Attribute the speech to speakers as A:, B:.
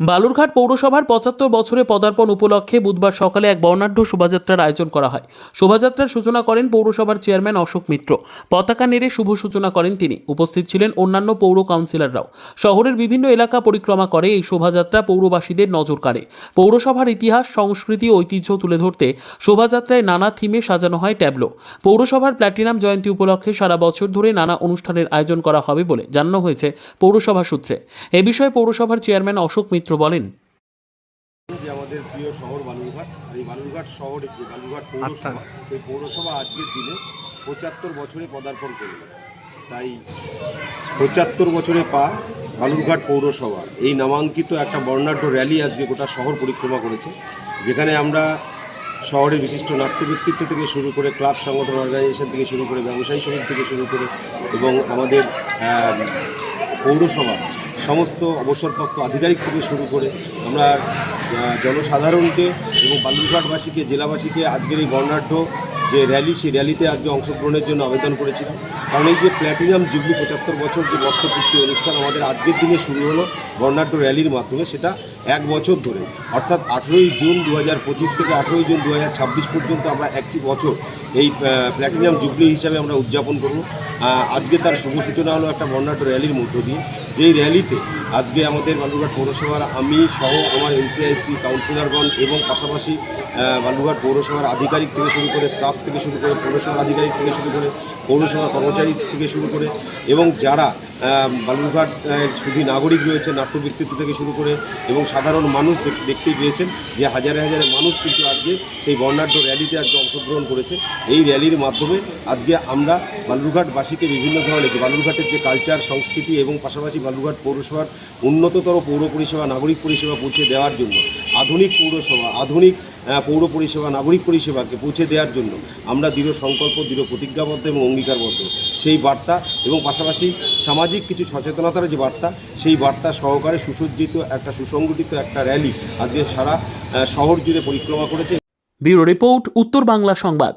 A: বালুরঘাট পৌরসভার ৭৫ বছরে পদার্পণ উপলক্ষে বুধবার সকালে এক বর্ণাঢ্য শোভাযাত্রার আয়োজন করা হয়। শোভাযাত্রার সূচনা করেন পৌরসভার চেয়ারম্যান অশোক মিত্র। পতাকা নেড়ে শুভ সূচনা করেন তিনি। উপস্থিত ছিলেন অন্যান্য পৌর কাউন্সিলররাও। শহরের বিভিন্ন এলাকা পরিক্রমা করে এই শোভাযাত্রা পৌরবাসীদের নজর কাড়ে। পৌরসভার ইতিহাস, সংস্কৃতি ও ঐতিহ্য তুলে ধরতে শোভাযাত্রায় নানা থিমে সাজানো হয় ট্যাবলো। পৌরসভার প্ল্যাটিনাম জয়ন্তী উপলক্ষে সারা বছর ধরে নানা অনুষ্ঠানের আয়োজন করা হবে বলে জানানো হয়েছে পৌরসভা সূত্রে। এ বিষয়ে পৌরসভার চেয়ারম্যান অশোক মিত্র বলেন,
B: যে আমাদের প্রিয় শহর বালুরঘাট, এই বালুরঘাট শহরে যে বালুরঘাট পৌরসভা, সেই পৌরসভা আজকের দিনে ৭৫ বছরে পদার্পণ করবে। তাই ৭৫ বছরে পা বালুরঘাট পৌরসভা এই নামাঙ্কিত একটা বর্ণাঢ্য র্যালি আজকে গোটা শহর পরিক্রমা করেছে, যেখানে আমরা শহরের বিশিষ্ট নাট্য ব্যক্তিত্ব থেকে শুরু করে ক্লাব সংগঠন অর্গানাইজেশন থেকে শুরু করে ব্যবসায়ী সমিতি থেকে শুরু করে এবং আমাদের পৌরসভা সমস্ত অবসরপ্রাপ্ত আধিকারিক থেকে শুরু করে আমরা জনসাধারণকে এবং বালুরঘাটবাসীকে, জেলাবাসীকে আজকের এই বর্ণাঢ্য যে র্যালি, সেই র্যালিতে আজকে অংশগ্রহণের জন্য আবেদন করেছিলাম। কারণ এই যে প্ল্যাটিনাম জুবলি ৭৫ বছর যে বর্ষপূর্তি অনুষ্ঠান আমাদের আজকের দিনে শুরু হলো বর্ণাঢ্য র্যালির মাধ্যমে, সেটা এক বছর ধরে অর্থাৎ 18ই জুন 2025 থেকে 18ই জুন 2026 পর্যন্ত আমরা একটি বছর এই প্ল্যাটিনাম জুবলি হিসাবে আমরা উদযাপন করব। আজকে তার শুভ সূচনা হলো একটা বর্ণাঢ্য র্যালির মধ্য দিয়ে, যেই র্যালিতে আজকে আমাদের বালুরঘাট পৌরসভার আমি সহ আমার এনসিআইসি কাউন্সিলরগণ এবং পাশাপাশি বালুরঘাট পৌরসভার আধিকারিক থেকে শুরু করে, স্টাফ থেকে শুরু করে, পৌরসভার আধিকারিক থেকে শুরু করে, পৌরসভার কর্মচারী থেকে শুরু করে এবং যারা বালুরঘাট শুধু নাগরিক রয়েছে, নাট্য ব্যক্তিত্ব থেকে শুরু করে এবং সাধারণ মানুষ দেখতেই পেয়েছেন যে হাজারে হাজারে মানুষ কিন্তু আজকে সেই বর্ণাঢ্য র্যালিতে আজকে অংশগ্রহণ করেছে। এই র্যালির মাধ্যমে আজকে আমরা বালুরঘাটবাসীকে বিভিন্ন ধরনের বালুরঘাটের যে কালচার, সংস্কৃতি এবং পাশাপাশি বালুরঘাট পৌরসভার উন্নততর পৌর পরিষেবা, নাগরিক পরিষেবা পৌঁছে দেওয়ার জন্য, আধুনিক পৌরসভা, আধুনিক পৌর পরিষেবা, নাগরিক পরিষেবাকে পৌঁছে দেওয়ার জন্য আমরা দৃঢ় সংকল্প, দৃঢ় প্রতিজ্ঞাবদ্ধ এবং অঙ্গীকারবদ্ধ। সেই বার্তা এবং পাশাপাশি সামাজিক কিছু সচেতনতার যে বার্তা, সেই বার্তা সহকারে সুসজ্জিত একটা সুসংগঠিত একটা র্যালি আজকে সারা শহর জুড়ে পরিক্রমা করেছে।
A: ব্যুরো রিপোর্ট, উত্তর বাংলা সংবাদ।